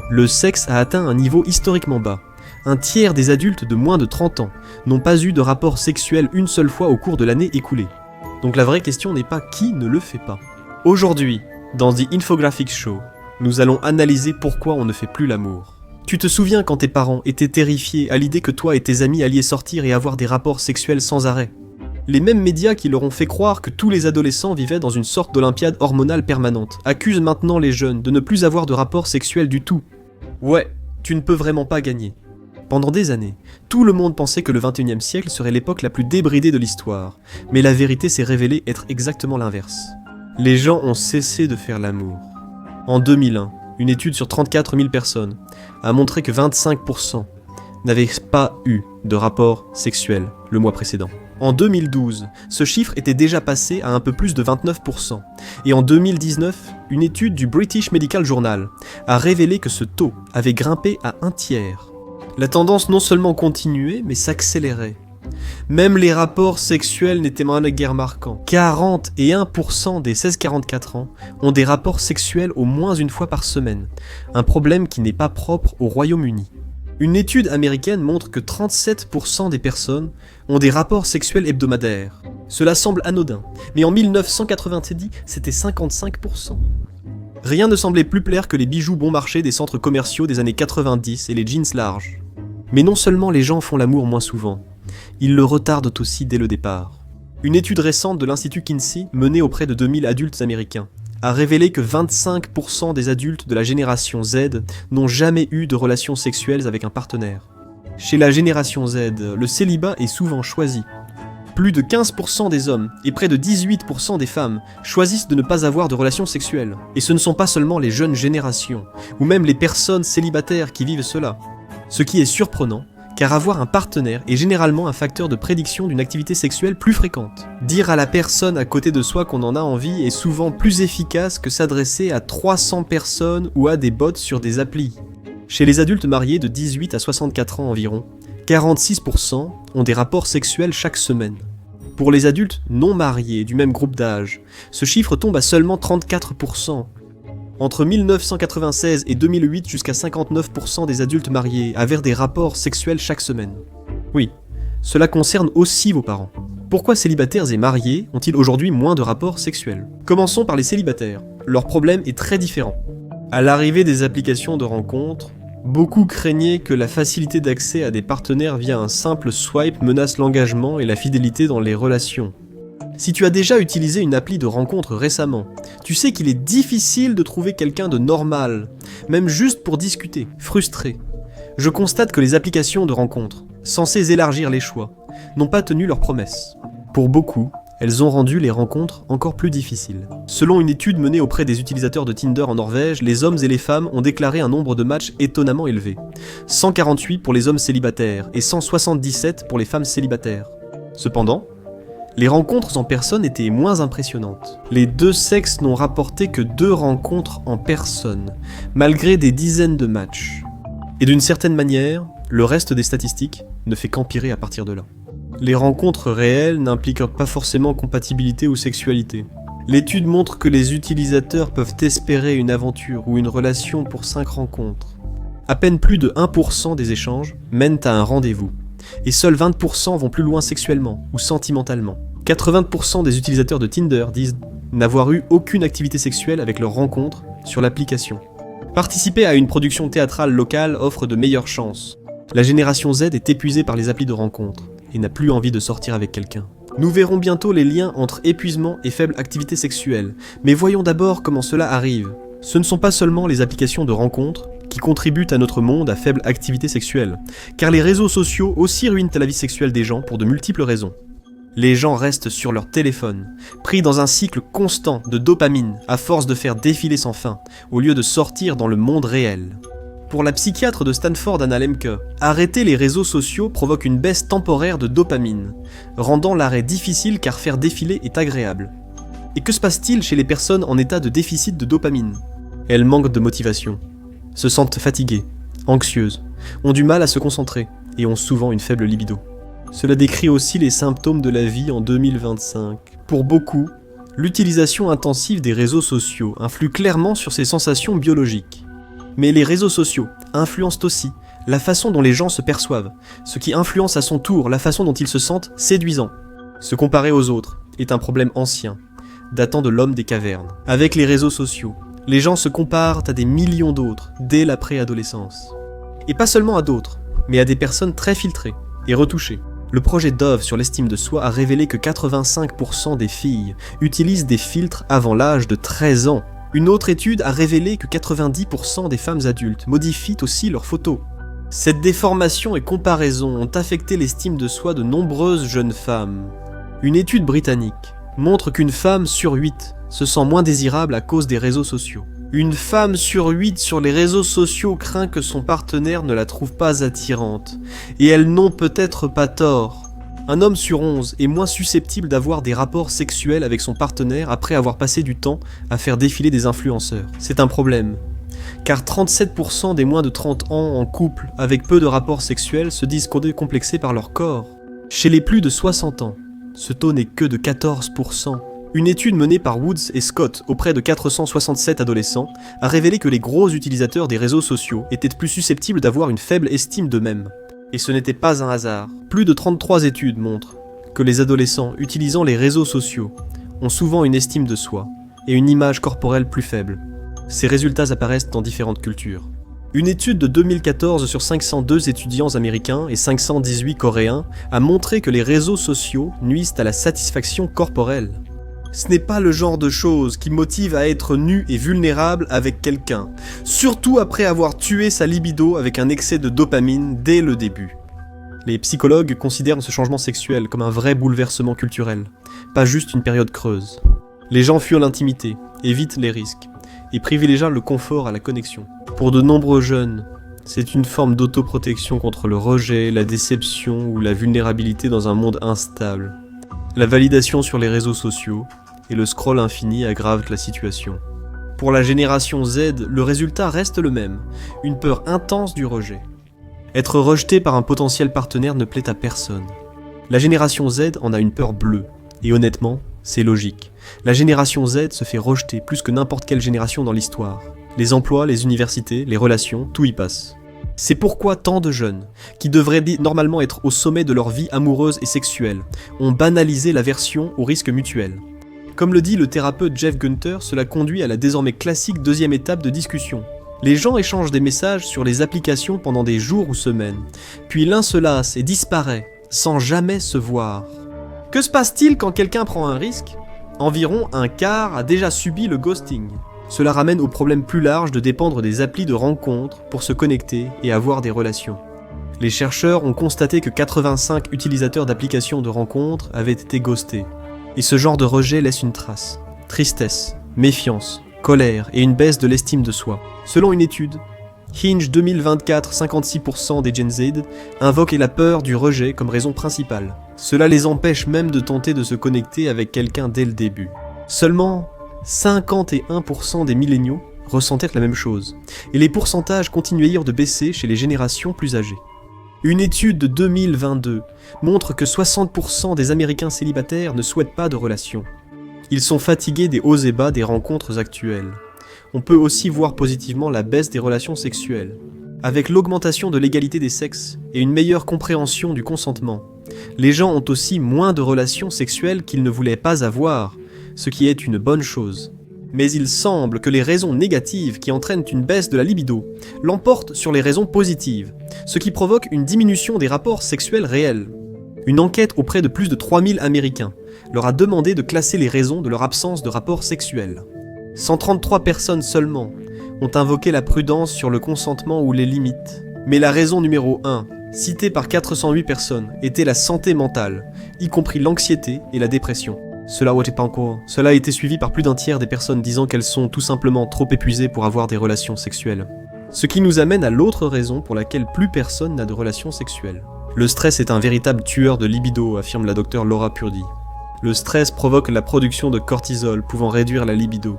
Le sexe a atteint un niveau historiquement bas. Un tiers des adultes de moins de 30 ans n'ont pas eu de rapport sexuel une seule fois au cours de l'année écoulée. Donc la vraie question n'est pas qui ne le fait pas. Aujourd'hui, dans The Infographics Show, nous allons analyser pourquoi on ne fait plus l'amour. Tu te souviens quand tes parents étaient terrifiés à l'idée que toi et tes amis alliez sortir et avoir des rapports sexuels sans arrêt? Les mêmes médias qui leur ont fait croire que tous les adolescents vivaient dans une sorte d'olympiade hormonale permanente accusent maintenant les jeunes de ne plus avoir de rapports sexuels du tout. Ouais, tu ne peux vraiment pas gagner. Pendant des années, tout le monde pensait que le 21e siècle serait l'époque la plus débridée de l'histoire, mais la vérité s'est révélée être exactement l'inverse. Les gens ont cessé de faire l'amour. En 2001, une étude sur 34 000 personnes a montré que 25% n'avaient pas eu de rapport sexuel le mois précédent. En 2012, ce chiffre était déjà passé à un peu plus de 29%. Et en 2019, une étude du British Medical Journal a révélé que ce taux avait grimpé à un tiers. La tendance non seulement continuait, mais s'accélérait. Même les rapports sexuels n'étaient guère marquants. 41% des 16-44 ans ont des rapports sexuels au moins une fois par semaine, un problème qui n'est pas propre au Royaume-Uni. Une étude américaine montre que 37% des personnes ont des rapports sexuels hebdomadaires. Cela semble anodin, mais en 1990, c'était 55%. Rien ne semblait plus plaire que les bijoux bon marché des centres commerciaux des années 90 et les jeans larges. Mais non seulement les gens font l'amour moins souvent, ils le retardent aussi dès le départ. Une étude récente de l'Institut Kinsey, menée auprès de 2000 adultes américains, a révélé que 25% des adultes de la génération Z n'ont jamais eu de relations sexuelles avec un partenaire. Chez la génération Z, le célibat est souvent choisi. Plus de 15% des hommes et près de 18% des femmes choisissent de ne pas avoir de relations sexuelles. Et ce ne sont pas seulement les jeunes générations, ou même les personnes célibataires qui vivent cela. Ce qui est surprenant, car avoir un partenaire est généralement un facteur de prédiction d'une activité sexuelle plus fréquente. Dire à la personne à côté de soi qu'on en a envie est souvent plus efficace que s'adresser à 300 personnes ou à des bots sur des applis. Chez les adultes mariés de 18 à 64 ans environ, 46% ont des rapports sexuels chaque semaine. Pour les adultes non mariés du même groupe d'âge, ce chiffre tombe à seulement 34%. Entre 1996 et 2008, jusqu'à 59% des adultes mariés avaient des rapports sexuels chaque semaine. Oui, cela concerne aussi vos parents. Pourquoi célibataires et mariés ont-ils aujourd'hui moins de rapports sexuels? Commençons par les célibataires. Leur problème est très différent. À l'arrivée des applications de rencontres, beaucoup craignaient que la facilité d'accès à des partenaires via un simple swipe menace l'engagement et la fidélité dans les relations. Si tu as déjà utilisé une appli de rencontre récemment, tu sais qu'il est difficile de trouver quelqu'un de normal, même juste pour discuter, frustré. Je constate que les applications de rencontre, censées élargir les choix, n'ont pas tenu leurs promesses. Pour beaucoup, elles ont rendu les rencontres encore plus difficiles. Selon une étude menée auprès des utilisateurs de Tinder en Norvège, les hommes et les femmes ont déclaré un nombre de matchs étonnamment élevé. 148 pour les hommes célibataires et 177 pour les femmes célibataires. Cependant, les rencontres en personne étaient moins impressionnantes. Les deux sexes n'ont rapporté que 2 rencontres en personne, malgré des dizaines de matchs. Et d'une certaine manière, le reste des statistiques ne fait qu'empirer à partir de là. Les rencontres réelles n'impliquent pas forcément compatibilité ou sexualité. L'étude montre que les utilisateurs peuvent espérer une aventure ou une relation pour 5 rencontres. À peine plus de 1% des échanges mènent à un rendez-vous. Et seuls 20% vont plus loin sexuellement ou sentimentalement. 80% des utilisateurs de Tinder disent n'avoir eu aucune activité sexuelle avec leur rencontre sur l'application. Participer à une production théâtrale locale offre de meilleures chances. La génération Z est épuisée par les applis de rencontre et n'a plus envie de sortir avec quelqu'un. Nous verrons bientôt les liens entre épuisement et faible activité sexuelle, mais voyons d'abord comment cela arrive. Ce ne sont pas seulement les applications de rencontre qui contribuent à notre monde à faible activité sexuelle, car les réseaux sociaux aussi ruinent la vie sexuelle des gens pour de multiples raisons. Les gens restent sur leur téléphone, pris dans un cycle constant de dopamine, à force de faire défiler sans fin, au lieu de sortir dans le monde réel. Pour la psychiatre de Stanford Anna Lemke, arrêter les réseaux sociaux provoque une baisse temporaire de dopamine, rendant l'arrêt difficile car faire défiler est agréable. Et que se passe-t-il chez les personnes en état de déficit de dopamine? Elles manquent de motivation, se sentent fatiguées, anxieuses, ont du mal à se concentrer et ont souvent une faible libido. Cela décrit aussi les symptômes de la vie en 2025. Pour beaucoup, l'utilisation intensive des réseaux sociaux influe clairement sur ces sensations biologiques. Mais les réseaux sociaux influencent aussi la façon dont les gens se perçoivent, ce qui influence à son tour la façon dont ils se sentent séduisants. Se comparer aux autres est un problème ancien, datant de l'homme des cavernes. Avec les réseaux sociaux, les gens se comparent à des millions d'autres dès la préadolescence. Et pas seulement à d'autres, mais à des personnes très filtrées et retouchées. Le projet Dove sur l'estime de soi a révélé que 85% des filles utilisent des filtres avant l'âge de 13 ans. Une autre étude a révélé que 90% des femmes adultes modifient aussi leurs photos. Cette déformation et comparaison ont affecté l'estime de soi de nombreuses jeunes femmes. Une étude britannique montre qu'une femme sur 8 se sent moins désirable à cause des réseaux sociaux. Une femme sur 8 sur les réseaux sociaux craint que son partenaire ne la trouve pas attirante. Et elles n'ont peut-être pas tort. Un homme sur 11 est moins susceptible d'avoir des rapports sexuels avec son partenaire après avoir passé du temps à faire défiler des influenceurs. C'est un problème. Car 37% des moins de 30 ans en couple avec peu de rapports sexuels se disent décomplexés par leur corps. Chez les plus de 60 ans, ce taux n'est que de 14%. Une étude menée par Woods et Scott auprès de 467 adolescents a révélé que les gros utilisateurs des réseaux sociaux étaient plus susceptibles d'avoir une faible estime d'eux-mêmes. Et ce n'était pas un hasard. Plus de 33 études montrent que les adolescents utilisant les réseaux sociaux ont souvent une estime de soi et une image corporelle plus faible. Ces résultats apparaissent dans différentes cultures. Une étude de 2014 sur 502 étudiants américains et 518 coréens a montré que les réseaux sociaux nuisent à la satisfaction corporelle. Ce n'est pas le genre de choses qui motive à être nu et vulnérable avec quelqu'un, surtout après avoir tué sa libido avec un excès de dopamine dès le début. Les psychologues considèrent ce changement sexuel comme un vrai bouleversement culturel, pas juste une période creuse. Les gens fuient l'intimité, évitent les risques, et privilégient le confort à la connexion. Pour de nombreux jeunes, c'est une forme d'autoprotection contre le rejet, la déception ou la vulnérabilité dans un monde instable. La validation sur les réseaux sociaux et le scroll infini aggravent la situation. Pour la génération Z, le résultat reste le même, une peur intense du rejet. Être rejeté par un potentiel partenaire ne plaît à personne. La génération Z en a une peur bleue, et honnêtement, c'est logique. La génération Z se fait rejeter plus que n'importe quelle génération dans l'histoire. Les emplois, les universités, les relations, tout y passe. C'est pourquoi tant de jeunes, qui devraient normalement être au sommet de leur vie amoureuse et sexuelle, ont banalisé l'aversion au risque mutuel. Comme le dit le thérapeute Jeff Gunter, cela conduit à la désormais classique deuxième étape de discussion. Les gens échangent des messages sur les applications pendant des jours ou semaines, puis l'un se lasse et disparaît, sans jamais se voir. Que se passe-t-il quand quelqu'un prend un risque ? Environ un quart a déjà subi le ghosting. Cela ramène au problème plus large de dépendre des applis de rencontres pour se connecter et avoir des relations. Les chercheurs ont constaté que 85 utilisateurs d'applications de rencontres avaient été ghostés. Et ce genre de rejet laisse une trace. Tristesse, méfiance, colère et une baisse de l'estime de soi. Selon une étude, Hinge 2024, 56% des Gen Z invoquent la peur du rejet comme raison principale. Cela les empêche même de tenter de se connecter avec quelqu'un dès le début. Seulement 51% des milléniaux ressentaient la même chose, et les pourcentages continuèrent de baisser chez les générations plus âgées. Une étude de 2022 montre que 60% des Américains célibataires ne souhaitent pas de relation. Ils sont fatigués des hauts et bas des rencontres actuelles. On peut aussi voir positivement la baisse des relations sexuelles. Avec l'augmentation de l'égalité des sexes et une meilleure compréhension du consentement, les gens ont aussi moins de relations sexuelles qu'ils ne voulaient pas avoir, ce qui est une bonne chose. Mais il semble que les raisons négatives qui entraînent une baisse de la libido l'emportent sur les raisons positives, ce qui provoque une diminution des rapports sexuels réels. Une enquête auprès de plus de 3000 Américains leur a demandé de classer les raisons de leur absence de rapports sexuels. 133 personnes seulement ont invoqué la prudence sur le consentement ou les limites. Mais la raison numéro 1, citée par 408 personnes, était la santé mentale, y compris l'anxiété et la dépression. Cela a été suivi par plus d'un tiers des personnes disant qu'elles sont tout simplement trop épuisées pour avoir des relations sexuelles. Ce qui nous amène à l'autre raison pour laquelle plus personne n'a de relations sexuelles. Le stress est un véritable tueur de libido, affirme la docteure Laura Purdy. Le stress provoque la production de cortisol, pouvant réduire la libido.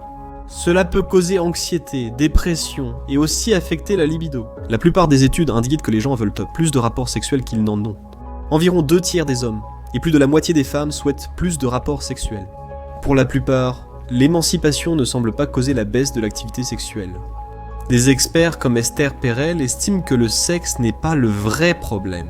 Cela peut causer anxiété, dépression et aussi affecter la libido. La plupart des études indiquent que les gens veulent plus de rapports sexuels qu'ils n'en ont. Environ 2 tiers des hommes et plus de la moitié des femmes souhaitent plus de rapports sexuels. Pour la plupart, l'émancipation ne semble pas causer la baisse de l'activité sexuelle. Des experts comme Esther Perel estiment que le sexe n'est pas le vrai problème.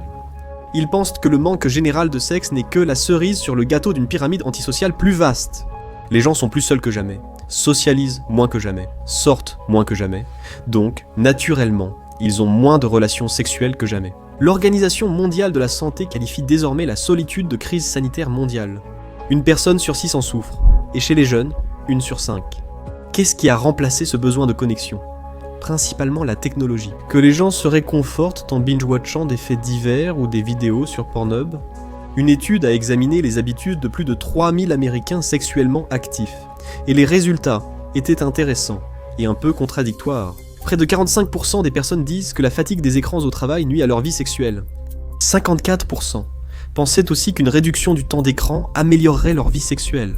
Ils pensent que le manque général de sexe n'est que la cerise sur le gâteau d'une pyramide antisociale plus vaste. Les gens sont plus seuls que jamais, socialisent moins que jamais, sortent moins que jamais, donc, naturellement, ils ont moins de relations sexuelles que jamais. L'Organisation mondiale de la santé qualifie désormais la solitude de crise sanitaire mondiale. Une personne sur 6 en souffre, et chez les jeunes, 1 sur 5. Qu'est-ce qui a remplacé ce besoin de connexion ? Principalement la technologie. Que les gens se réconfortent en binge-watchant des faits divers ou des vidéos sur Pornhub. Une étude a examiné les habitudes de plus de 3000 Américains sexuellement actifs. Et les résultats étaient intéressants et un peu contradictoires. Près de 45% des personnes disent que la fatigue des écrans au travail nuit à leur vie sexuelle. 54% pensaient aussi qu'une réduction du temps d'écran améliorerait leur vie sexuelle.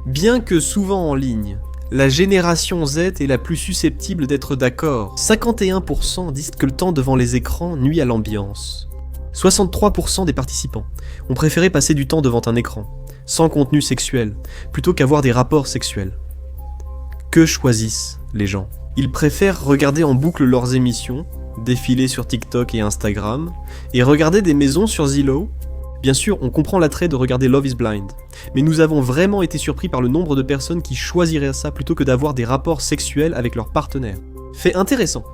Bien que souvent en ligne, la génération Z est la plus susceptible d'être d'accord. 51% disent que le temps devant les écrans nuit à l'ambiance. 63% des participants ont préféré passer du temps devant un écran, sans contenu sexuel, plutôt qu'avoir des rapports sexuels. Que choisissent les gens ? Ils préfèrent regarder en boucle leurs émissions, défiler sur TikTok et Instagram, et regarder des maisons sur Zillow. Bien sûr, on comprend l'attrait de regarder Love is Blind, mais nous avons vraiment été surpris par le nombre de personnes qui choisiraient ça plutôt que d'avoir des rapports sexuels avec leur partenaire. Fait intéressant.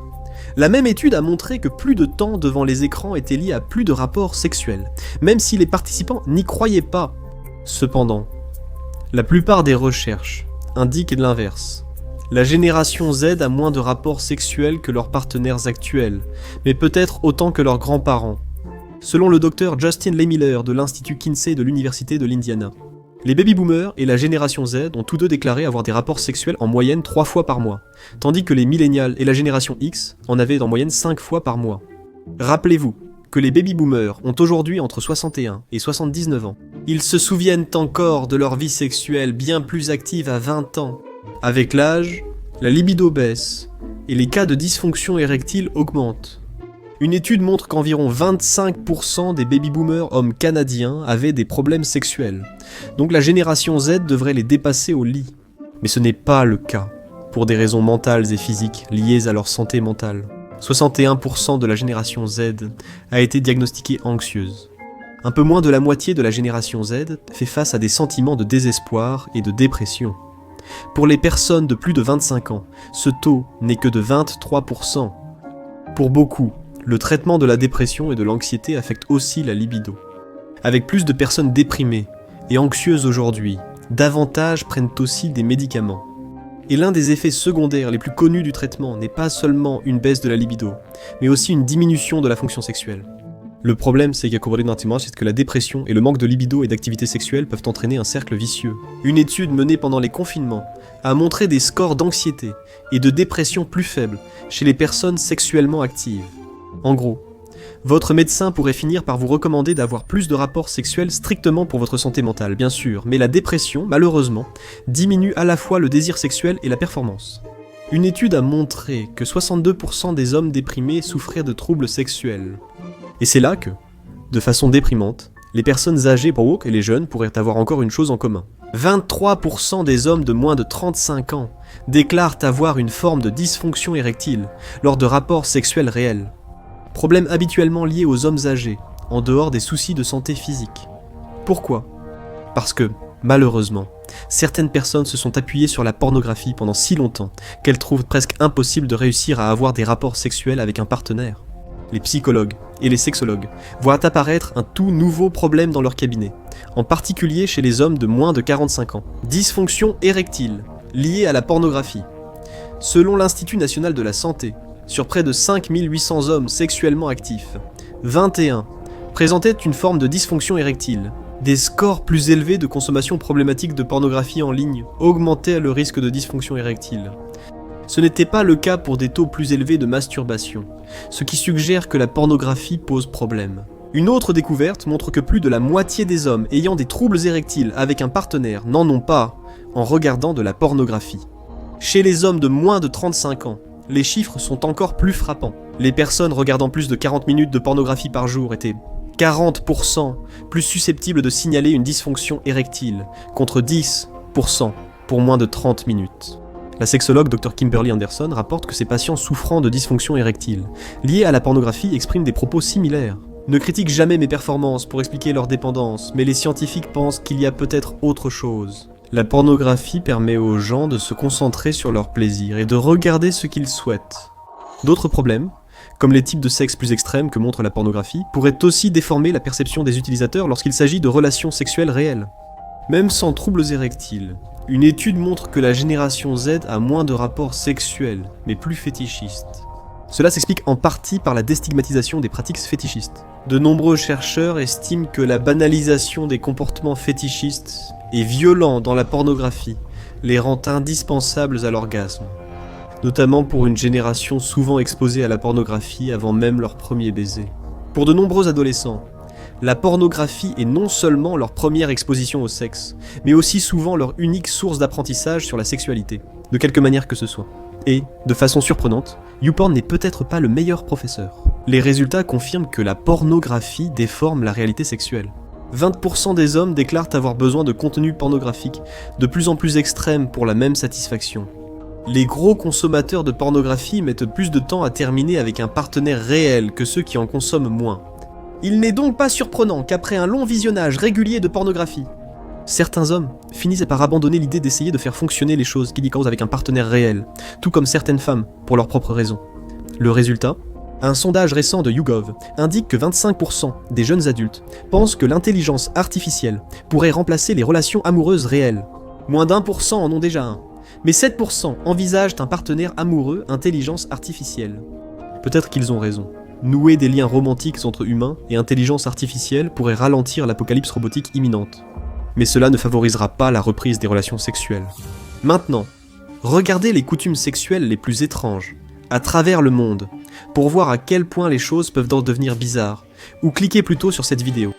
La même étude a montré que plus de temps devant les écrans était lié à plus de rapports sexuels, même si les participants n'y croyaient pas. Cependant, la plupart des recherches indiquent l'inverse. La génération Z a moins de rapports sexuels que leurs partenaires actuels, mais peut-être autant que leurs grands-parents. Selon le docteur Justin Lehmiller de l'Institut Kinsey de l'Université de l'Indiana, les baby-boomers et la génération Z ont tous deux déclaré avoir des rapports sexuels en moyenne 3 fois par mois, tandis que les millénials et la génération X en avaient en moyenne 5 fois par mois. Rappelez-vous que les baby-boomers ont aujourd'hui entre 61 et 79 ans. Ils se souviennent encore de leur vie sexuelle bien plus active à 20 ans. Avec l'âge, la libido baisse et les cas de dysfonction érectile augmentent. Une étude montre qu'environ 25% des baby-boomers hommes canadiens avaient des problèmes sexuels. Donc la génération Z devrait les dépasser au lit. Mais ce n'est pas le cas, pour des raisons mentales et physiques liées à leur santé mentale. 61% de la génération Z a été diagnostiquée anxieuse. Un peu moins de la moitié de la génération Z fait face à des sentiments de désespoir et de dépression. Pour les personnes de plus de 25 ans, ce taux n'est que de 23%. Pour beaucoup, le traitement de la dépression et de l'anxiété affecte aussi la libido. Avec plus de personnes déprimées et anxieuses aujourd'hui, davantage prennent aussi des médicaments. Et l'un des effets secondaires les plus connus du traitement n'est pas seulement une baisse de la libido, mais aussi une diminution de la fonction sexuelle. Le problème, c'est que la dépression et le manque de libido et d'activité sexuelle peuvent entraîner un cercle vicieux. Une étude menée pendant les confinements a montré des scores d'anxiété et de dépression plus faibles chez les personnes sexuellement actives. En gros, votre médecin pourrait finir par vous recommander d'avoir plus de rapports sexuels strictement pour votre santé mentale, bien sûr, mais la dépression, malheureusement, diminue à la fois le désir sexuel et la performance. Une étude a montré que 62% des hommes déprimés souffraient de troubles sexuels. Et c'est là que, de façon déprimante, les personnes âgées et les jeunes pourraient avoir encore une chose en commun. 23% des hommes de moins de 35 ans déclarent avoir une forme de dysfonction érectile lors de rapports sexuels réels. Problème habituellement lié aux hommes âgés, en dehors des soucis de santé physique. Pourquoi ? Parce que, malheureusement, certaines personnes se sont appuyées sur la pornographie pendant si longtemps qu'elles trouvent presque impossible de réussir à avoir des rapports sexuels avec un partenaire. Les psychologues et les sexologues voient apparaître un tout nouveau problème dans leur cabinet, en particulier chez les hommes de moins de 45 ans. Dysfonction érectile, liée à la pornographie. Selon l'Institut national de la santé, sur près de 5800 hommes sexuellement actifs, 21 présentaient une forme de dysfonction érectile. Des scores plus élevés de consommation problématique de pornographie en ligne augmentaient le risque de dysfonction érectile. Ce n'était pas le cas pour des taux plus élevés de masturbation, ce qui suggère que la pornographie pose problème. Une autre découverte montre que plus de la moitié des hommes ayant des troubles érectiles avec un partenaire n'en ont pas en regardant de la pornographie. Chez les hommes de moins de 35 ans, les chiffres sont encore plus frappants. Les personnes regardant plus de 40 minutes de pornographie par jour étaient 40% plus susceptibles de signaler une dysfonction érectile, contre 10% pour moins de 30 minutes. La sexologue Dr Kimberly Anderson rapporte que ses patients souffrant de dysfonction érectile, liés à la pornographie, expriment des propos similaires. Ne critique jamais mes performances pour expliquer leur dépendance, mais les scientifiques pensent qu'il y a peut-être autre chose. La pornographie permet aux gens de se concentrer sur leur plaisir et de regarder ce qu'ils souhaitent. D'autres problèmes, comme les types de sexe plus extrêmes que montre la pornographie, pourraient aussi déformer la perception des utilisateurs lorsqu'il s'agit de relations sexuelles réelles. Même sans troubles érectiles, une étude montre que la génération Z a moins de rapports sexuels, mais plus fétichistes. Cela s'explique en partie par la déstigmatisation des pratiques fétichistes. De nombreux chercheurs estiment que la banalisation des comportements fétichistes et violents dans la pornographie les rend indispensables à l'orgasme, notamment pour une génération souvent exposée à la pornographie avant même leur premier baiser. Pour de nombreux adolescents, la pornographie est non seulement leur première exposition au sexe, mais aussi souvent leur unique source d'apprentissage sur la sexualité, de quelque manière que ce soit. Et, de façon surprenante, YouPorn n'est peut-être pas le meilleur professeur. Les résultats confirment que la pornographie déforme la réalité sexuelle. 20% des hommes déclarent avoir besoin de contenu pornographique, de plus en plus extrême pour la même satisfaction. Les gros consommateurs de pornographie mettent plus de temps à terminer avec un partenaire réel que ceux qui en consomment moins. Il n'est donc pas surprenant qu'après un long visionnage régulier de pornographie, certains hommes finissent par abandonner l'idée d'essayer de faire fonctionner les choses qu'ils y causent avec un partenaire réel, tout comme certaines femmes, pour leurs propres raisons. Le résultat ? Un sondage récent de YouGov indique que 25% des jeunes adultes pensent que l'intelligence artificielle pourrait remplacer les relations amoureuses réelles. Moins d'1% en ont déjà un, mais 7% envisagent un partenaire amoureux intelligence artificielle. Peut-être qu'ils ont raison. Nouer des liens romantiques entre humains et intelligence artificielle pourrait ralentir l'apocalypse robotique imminente. Mais cela ne favorisera pas la reprise des relations sexuelles. Maintenant, regardez les coutumes sexuelles les plus étranges, à travers le monde, pour voir à quel point les choses peuvent en devenir bizarres, ou cliquez plutôt sur cette vidéo.